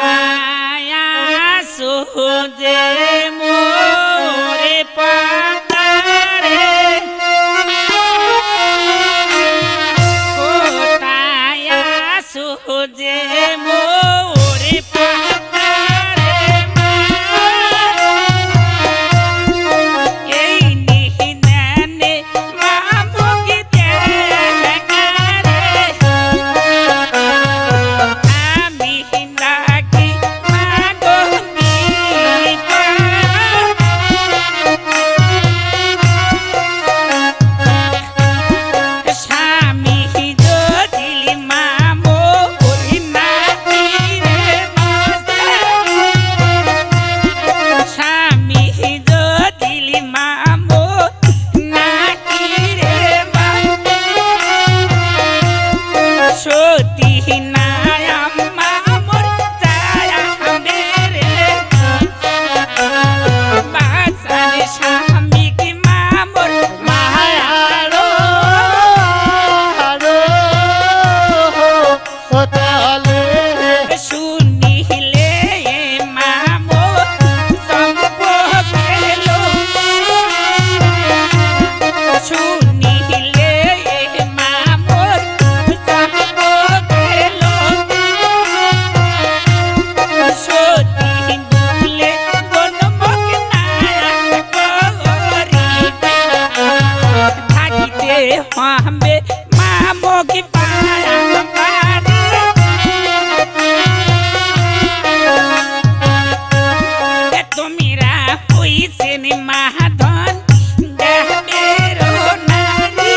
কোথায় সুজে মোরে পাতারে কোথায় সুজে মোরে পাতারে এই নিহিনানে মামুকি দেখারে আমি নাকি মাগনি স্বামী যদি মামো করি নাকি রে স্বামী যদি মামো নাকি রে সতী নাই আম্মা মোর যায় মেরে বাঁচানে স্বামী কি মামোর মায়ারো শুনিলে মামো সম্পর্কেল শুনিলে মামোর সম্পর্কেল সতী বলে কোন মুখ না করিবে থাকিতে হবে মামো কি পায়া পারে তুমিরা হইছেন মাহাধন দেহেরও নারী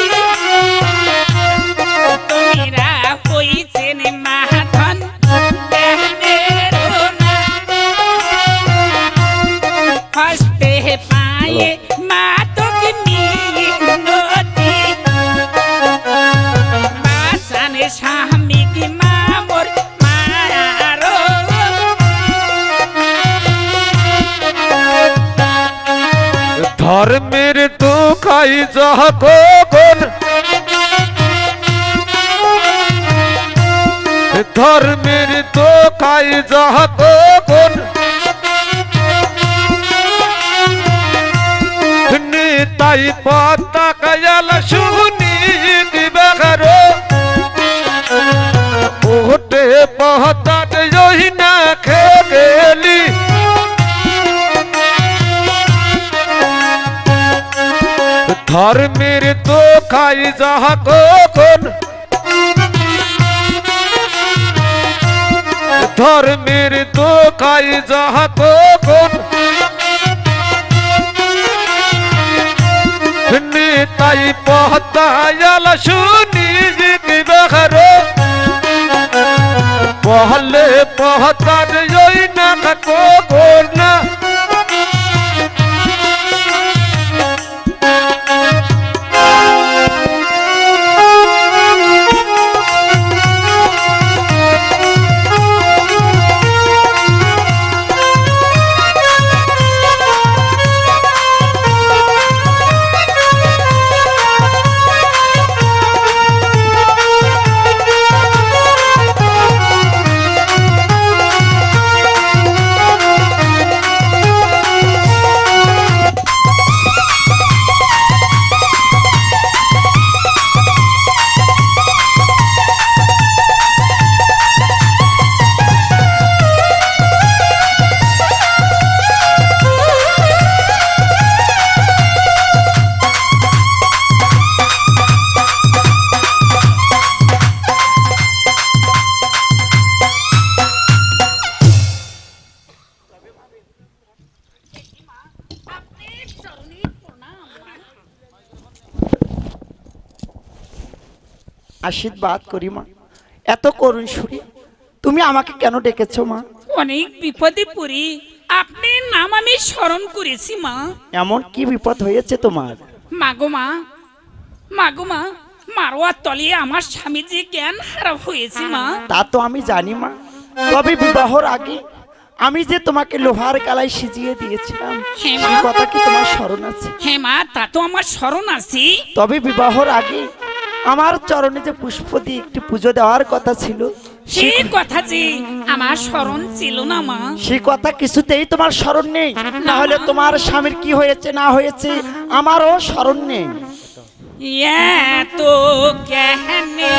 তুমিরা হইছেন মাহাধন দেহেরও নারী হস্তে পায়ে মাতক মিনতি বাঁচানে স্বামী কি মামোর মায়ারো ধর্মের তো খাই যাহ কোন ধর্মের তো খাই যাহ কোন তাই পাতা কায়াল শুনি দিবে ঘরে ওটে পাতাট জহি না খেলি ধর্মের তো খাই যাহা কোন ধর্মের তো খাই যাহা কোন তাই পহতায়াল শুনি দিবে ঘরে পহলে পহতার জই না কোন না আশীর্বাদ করি মা। এত করুণ সুরে তুমি আমাকে কেন ডেকেছো মা? অনেক বিপদে পড়ি আপনার নাম আমি স্মরণ করেছি মা। এমন কি বিপদ হয়েছে তোমার? মাগো মা, মাগো মা, মারোয়ার তলিয়ে আমার স্বামী যে জ্ঞান হারা হয়েছে মা। তা তো আমি জানি মা, তবে বিবাহর আগে আমি যে তোমাকে লোহার কালাই সিজিয়ে দিয়েছিলাম হ্যাঁ সেই মা। কথা কি তোমার স্মরণ আছে? হ্যাঁ মা, তা তো আমার স্মরণ আছে। তবে বিবাহর আগে আমার চরণে যে পুষ্প দিয়ে একটি পুজো দেওয়ার কথা ছিল সেই কথা যে আমার স্মরণ ছিল না মা। সেই কথা কিছুতেই তোমার স্মরণ নেই? তাহলে তোমার স্বামীর কি হয়েছে না হয়েছে আমারও স্মরণ নেই। এত কেনে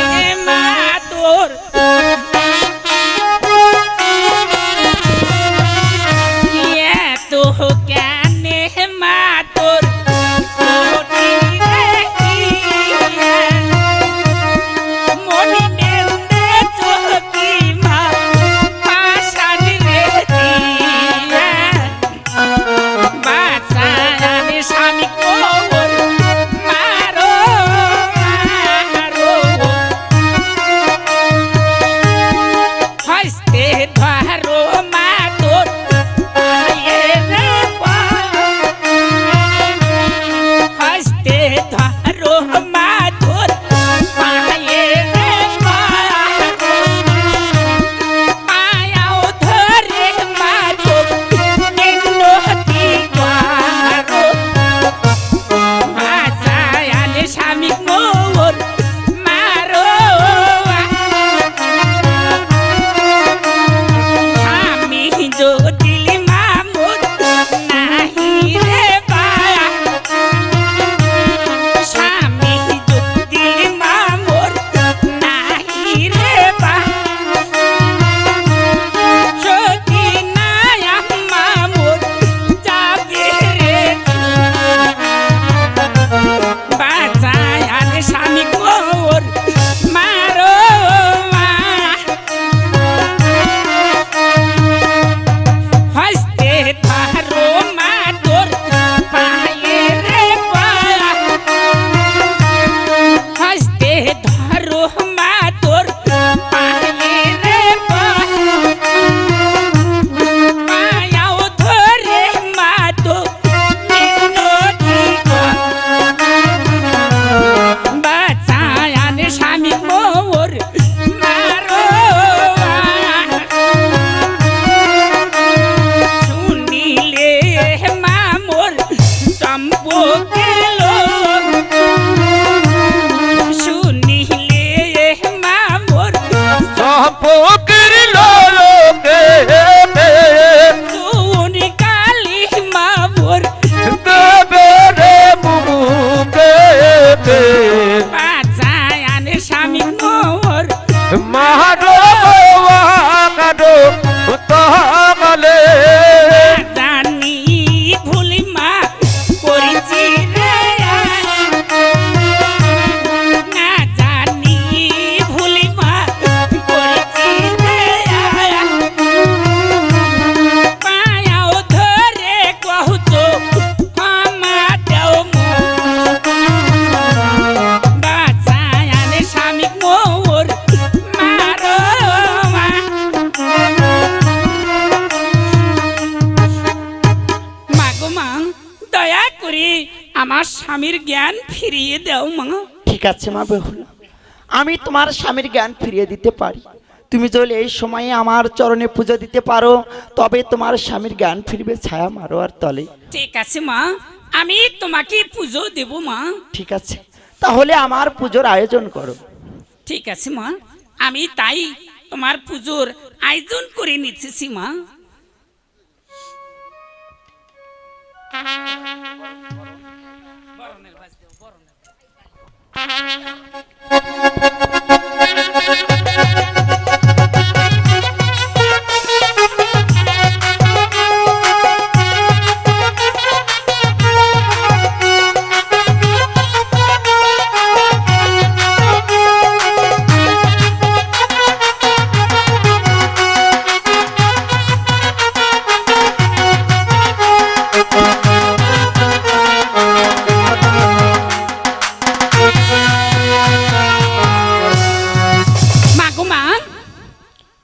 মা তোর এত কেনে মা তোর মনি নেন্দে চোখি মা পাশান রে দিয়া বাঁচান স্বামী কোর মারো মারো হস্তে ধরো মা তোর আয়ে রে হস্তে ধরো মা তোর আয়ে রে পায়াও ধরে মা তোর নিন্নতি পারো বাঁচায়াল স্বামী মোর মারো আমি যদি মামুর নাহি রে পায়া স্বামী যদি মামুর নাহি রে পায়া যদি নাই মামুর যাবে রে বাঁচায়াল স্বামী মোর মারো হস্তে ধরো মা তোর পায়ে রে হস্তে ধরো মা তোর পায়ে রে পায়াও ধরে মা তো মিনতি বাঁচায়ান স্বামী মোর মারো শুনিলে মামোর চম্পকে লোক শুনিলে মামোর সম্পর্কের লোকে শুনি কালি মামোর দেবে রে মুখে বাঁচায়ান স্বামী মোর মারো কাটো তাহলে জানি ভুলি মা করেছি রে না জানি ভুলি মা করেছি রে পায়াও ধরে কহুছো ক্ষমা দেও বাঁচায়ান স্বামী মোর মারো মাগো মা দয়া করে আমার স্বামীর জ্ঞান ফিরিয়ে দাও মা। ঠিক আছে মা বেহুলা, আমি তোমার স্বামীর জ্ঞান ফিরিয়ে দিতে পারি। তুমি যদি এই সময়ে আমার চরণে পুজো দিতে পারো তবে তোমার স্বামীর জ্ঞান ফিরবে ছায়া মারো আর তলে। ঠিক আছে মা, আমি তোমাকে পুজো দেব মা। ঠিক আছে, তাহলে আমার পুজোর আয়োজন করো। ঠিক আছে মা, আমি তাই তোমার পুজোর আয়োজন করে নিচ্ছি মা।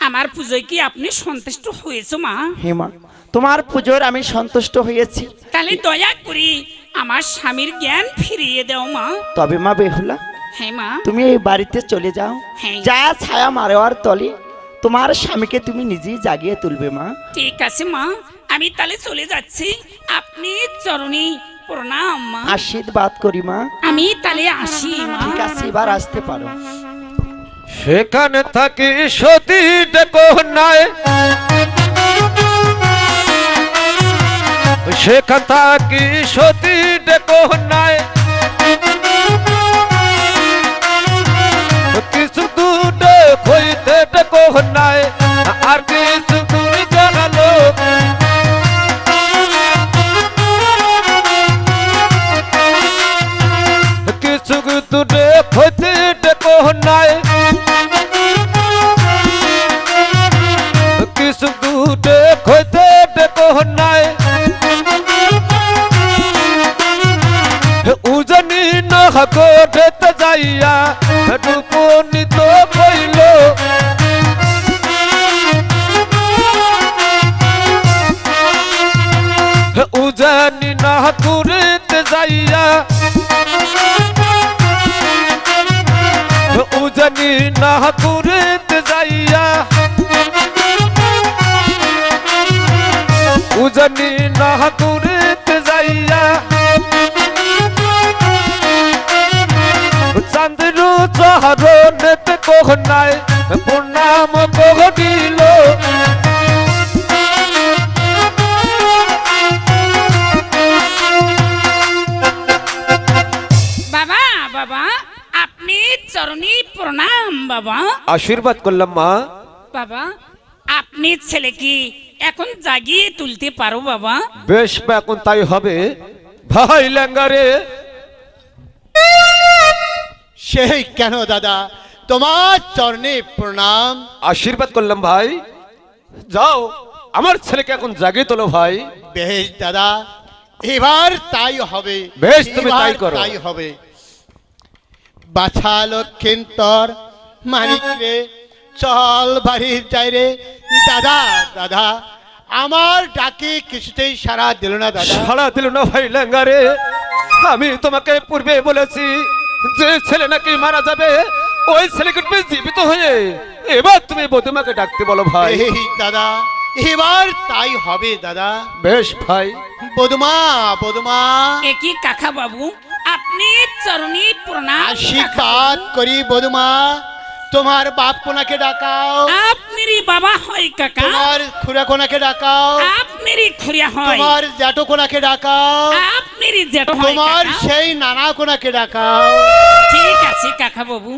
আমার পুজোয় কি আপনি সন্তুষ্ট হয়েছে মা? হ্যাঁ মা, তোমার পুজোর আমি সন্তুষ্ট হয়েছি। তাহলে দয়া করে আমার স্বামীর জ্ঞান ফিরিয়ে দাও মা। তবে মা বেহুলা, হ্যাঁ মা, তুমি এই বাড়িতে চলে যাও, হ্যাঁ। যা ছায়া মারোয়ার তলে তোমার স্বামীকে তুমি নিজেই জাগিয়ে তুলবে মা। ঠিক আছে মা, আমি তাহলে চলে যাচ্ছি। আপনি চরণে প্রণাম মা। আশীর্বাদ করি মা। আমি তাহলে আসি মা। ঠিক আছে, এবার আসতে পারো। সেখানে থাকি সতী ডেকো নাই, সেখান থাকি সতী ডেকো নাই, কিছু দূরে হইতে ডেকো নাই, আর কিছু দূর গেলো কিছু দূরে হইতে ডেকো নাই, কিছু দূরে হইতে ডেকো নাই, উজনি নহতে যাইয়া রূপনিত হইল, উজনি নহতে যাইয়া উজনি নহতে যাইয়া উজনি নহতে যাইয়া চন্দ্রু চরণেতে কোহ নাই প্রণাম কোহ দিল, বাবা বাবা আপনি চরণী প্রণাম বাবা। আশীর্বাদ করলাম মা। বাবা আপনি ছেলে কি এখন জাগিয়ে তুলতে পারো বাবা? বেশ বা এখন তাই হবে। ভাই ল্যাঙ্গারে সেই কেন দাদা, তোমার চরণে প্রণাম। আশীর্বাদ করলাম ভাই। যাও আমার ছেলেকে এখন জাগিয়ে তোলো ভাই। বেশ দাদা, এবার তাই হবে। বেশ, তুমি এবার তাই করো। তাই হবে। বাছা লক্ষিন্তর মানিক রে, চল বাড়ির যাই রে। দাদা দাদা, আমার ডাকে কিছুতেই সাড়া দিল না দাদা। সাড়া দিল না ভাই ল্যাঙ্গারে। আমি তোমাকে পূর্বে বলেছি যে ছেলে নাকি মারা যাবে, ওই ছেলেকে তুমি জীবিত হয়ে এবার তুমি বৌদিমাকে ডাকতে বলো ভাই। এই দাদা, এবার তাই হবে দাদা। বেশ ভাই। বদমা বদমা, একই কাকা বাবু আপনি চরণী প্রণাম। আশীর্বাদ করি বদমা, তোমার বাপ কোনাকে ডাকাও, আপনারই বাবা হয় কাকা, তোমার খুড়া কোনাকে ডাকাও, আপনারই খুড়িয়া হয়, তোমার জ্যাঠো কোনাকে ডাকাও, আপনারই জেঠ হয় তোমার কাকা। সেই নানা কোনাকে ডাকাও। ঠিক আছে কাকা বাবু।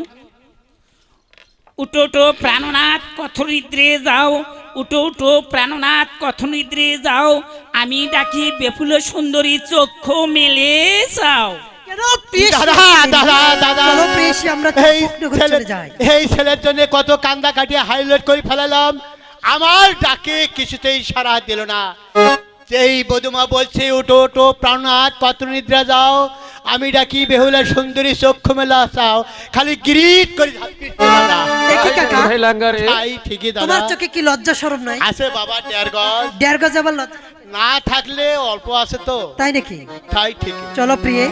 উঠো উঠো প্রাণনাথ কথনিদ্রে যাও, উঠো উঠো প্রাণনাথ কথনিদ্রে যাও, আমি ডাকি বেফুল সুন্দরী চক্ষু মেলে যাও। কেন প্রিয় দাদা দাদা দাদা, চলো প্রিয়সী, আমরা এই চুপটি ছেলে- চলে যাই। এই ছেলের জন্য কত কান্দা কাটিয়ে হাইলাইট করে ফেলালাম, আমার ডাকে কিছুতেই সাড়া দিল না। যেই বদমা বলছে উঠো উঠো প্রাণনাথ কত নিদ্রা যাও, আমি ডাকি বেহুলা সুন্দরী চক্ষু মেলা চাও, খালি গিরিট করে ঝাঁপিয়ে চলে না। দেখি কাকা, ভাই ল্যাঙ্গারে তাই ঠিকই দাদা। তোমার চোখে কি লজ্জা শরম নাই? আছে বাবা, দেড় গজ দেড় গজ আবার লজ্জা না থাকলে অল্প আছে তো, তাই নাকি? তাই ঠিক। চলো প্রিয়ে,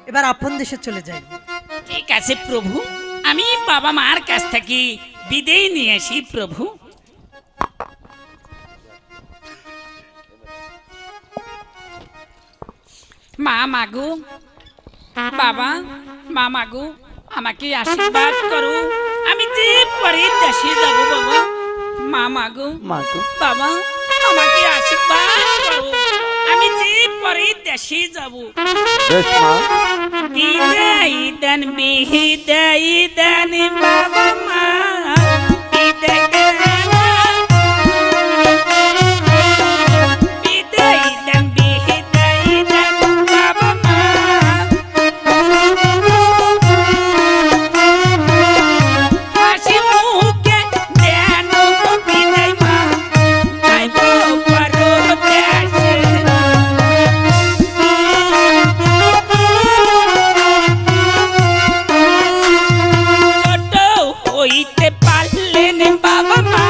এবার আপন দেশে চলে যাই। ঠিক আছে প্রভু, আমি বাবা মার কাছ থেকে বিদায় নিয়ে আসি প্রভু। মা মাগু, বাবা মা মাগু, আমাকে আশীর্বাদ করো, আমি যে পরে দেশে যাব বাবা। মা মাগু, মা গো, বাবা আমাকে আশীর্বাদ করো, আমি যে পরে দেশে যাব। বেশ মা। বিদায় দেন বিদায় দেন বাবা মা, বিদায় দেন, বিদায় দেন বিদায় দেন বাবা মা, হাসি মুখে দেন বিদায় মা, যাইব পরদেশে। ছোট হইতে পারলেন বাবা মা,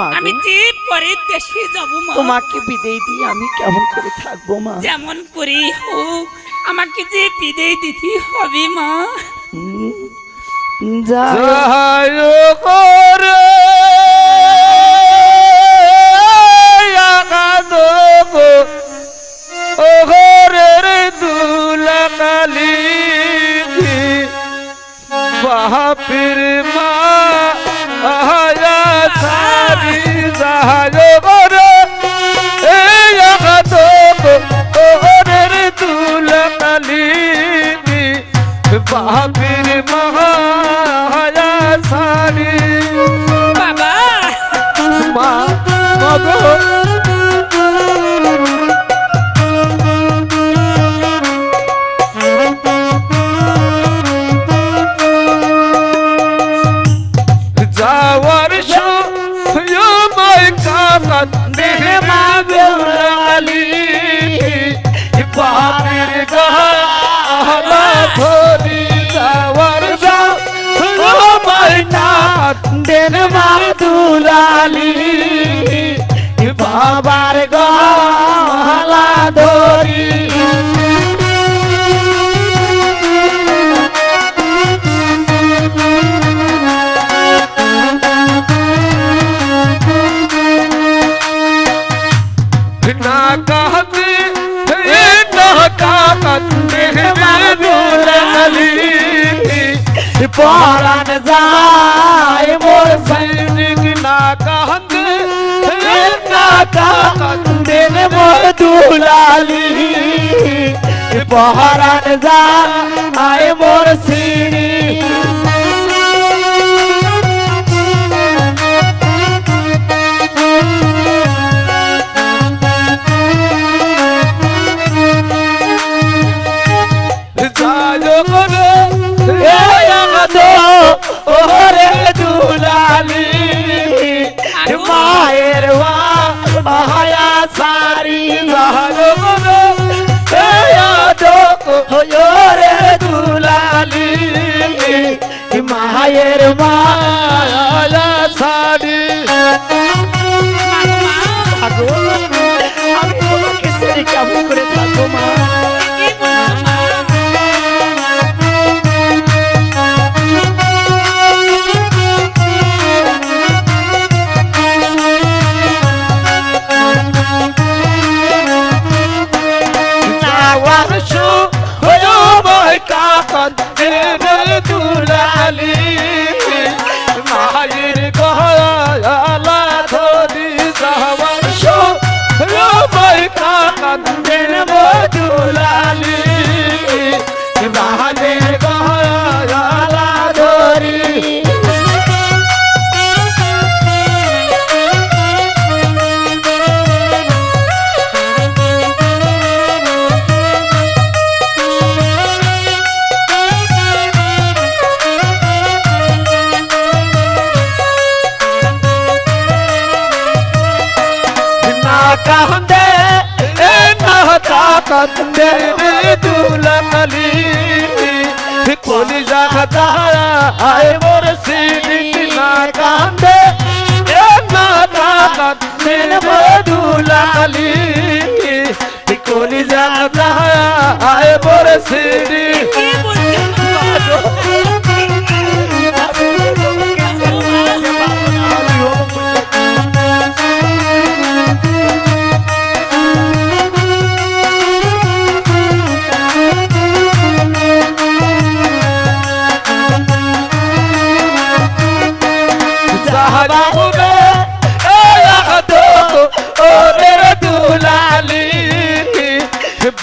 মা গো। আমি যে পরের দেশে যাব মা। তোমাকে বিদায় দিয়ে আমি কেমন করে থাকবো মা? যেমন করে হোক আমাকে যে বিদায় দিতে হবে মা। যা যাই করে ওহরের দুলাকালি বাপির মা আয়া সারি যাই করে এই আগাত ওহরের দুলাকালি বাপির মা আয়া সারি বাবা মা মগো যাওয়ার সময় কাকাত দেহে মা গোলালি বাপের গহনা ধরি যাওয়ার সময় কাকাত দেহে মা দুলালি বাবার গহনা ধরি না কাহতে এ না কাকত দেহে মা দুলালি পরাণ যায় মোর সৈনিক না কাহতে এ না কাকত দেহে মা দুলালি পরাণ যায় মোর সৈনিক ওরে দুলালি মায়ের মায়া সারি ওরে দুলালি মায়ের মায়া সারি আমি তোমাকে সেরে কেমন করে থাকবো মা? কি বলছো মা? দুলালি মায়ের গহলা ধরি যাওয়ার সময় কাকান্দের দুলালি মায়ের গহলা ধরি কান্দে এ না কান্দে দুলালি কোনি জাগা আয় মোর সিনি না কান্দে এ না কান্দে দুলালি কোনি জাগা আয় মোর সিনি কি বলছো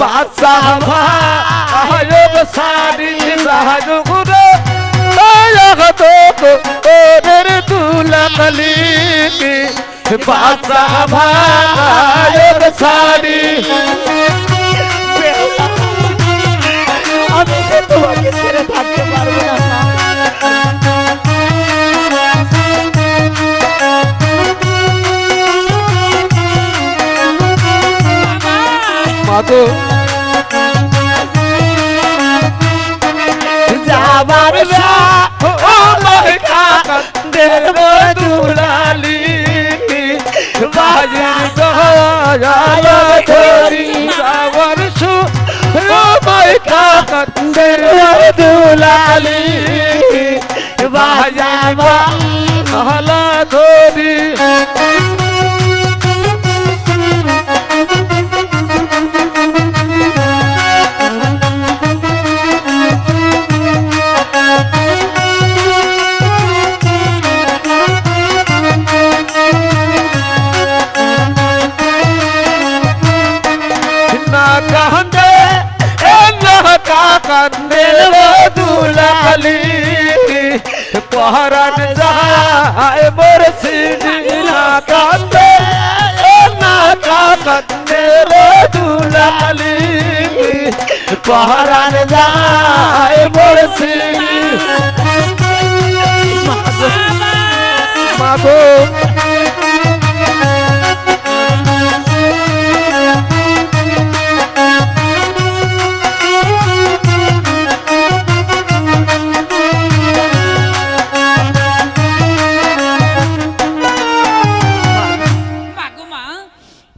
বাদশা ভাইব সারি জাহাজুরে আয়াগতো ওদের দুলালি বাদশা ভাইব সারি আমি যে তোমাকে ছেড়ে থাকতে পারবো না মা। মাগো যাবার ও মাই কাকা দেব দুলালি বাজির দয়ালা করি যাওয়ার সময় কান্দে দুলালি বাজাবা হলা ধরি কান্দে দুলালি পহরান যায় বরসিনি না কান্দে না কান্দে দুলালি পহরান যায় বরসিনি মাগো মাগো মা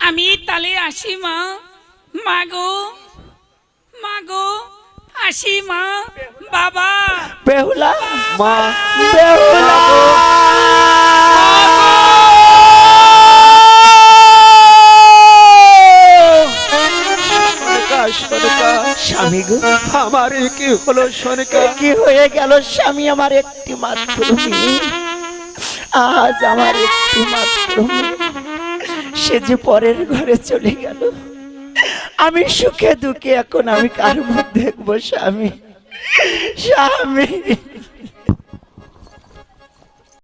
আমি তালে আসি মা মাগো মাগো আসি মা বাবা বেহুলা মা বেহুলা স্বামী গো আমার কি হলো সোনিকা কি হয়ে গেল স্বামী আমার একটি মাত্র মেয়ে আজ আমার একটি মাত্র মেয়ে সে যে পরের ঘরে চলে গেল আমি সুখে দুঃখে এখন আমি কার মুখ দেখবো স্বামী স্বামী